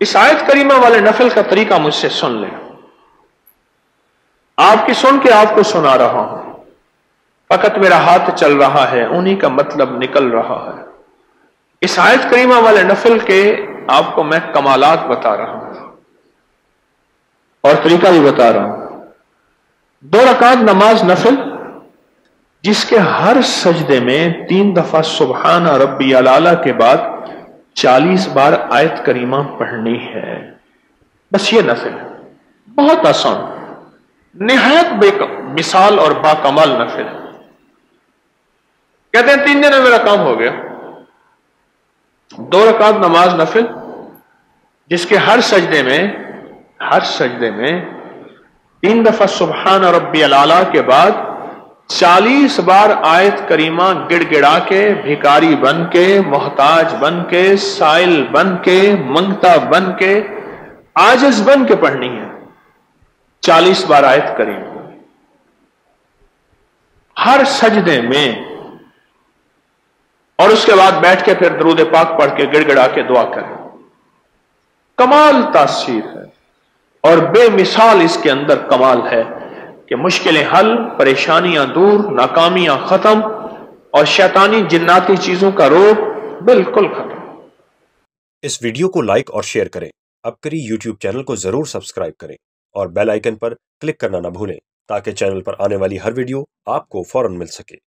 इस आयत करीमा वाले नफल का तरीका मुझसे सुन लें। आपकी सुन के आपको सुना रहा हूं। फकत मेरा हाथ चल रहा है, उन्हीं का मतलब निकल रहा है। इस आयत करीमा वाले नफल के आपको मैं कमालात बता रहा हूं और तरीका भी बता रहा हूं। 2 रकात नमाज नफल, जिसके हर सजदे में 3 दफा सुबहान रब्बी अल-आला के बाद 40 बार आयत करीमा पढ़नी है। बस ये नफल है, बहुत आसान, निहायत मिसाल और बाकमाल नफल है। कहते हैं 3 दिन में मेरा काम हो गया। 2 रकात नमाज नफल, जिसके हर सजदे में 3 दफा सुबहान रब्बी अल-आला के बाद 40 बार आयत करीमा गिड़गिड़ा के, भिखारी बन के, मोहताज बन के, साइल बन के, मंगता बन के, आजिज बन के पढ़नी है। 40 बार आयत करीमा हर सजदे में, और उसके बाद बैठ के फिर दरूद पाक पढ़ के गिड़गिड़ा के दुआ करें। कमाल तासीर है और बेमिसाल इसके अंदर कमाल है कि मुश्किलें हल, परेशानियां दूर, नाकामियां खत्म और शैतानी जिन्नाती चीजों का रोग बिल्कुल खत्म। इस वीडियो को लाइक और शेयर करें। अबकरी यूट्यूब चैनल को जरूर सब्सक्राइब करें और बेल आइकन पर क्लिक करना न भूलें ताकि चैनल पर आने वाली हर वीडियो आपको फौरन मिल सके।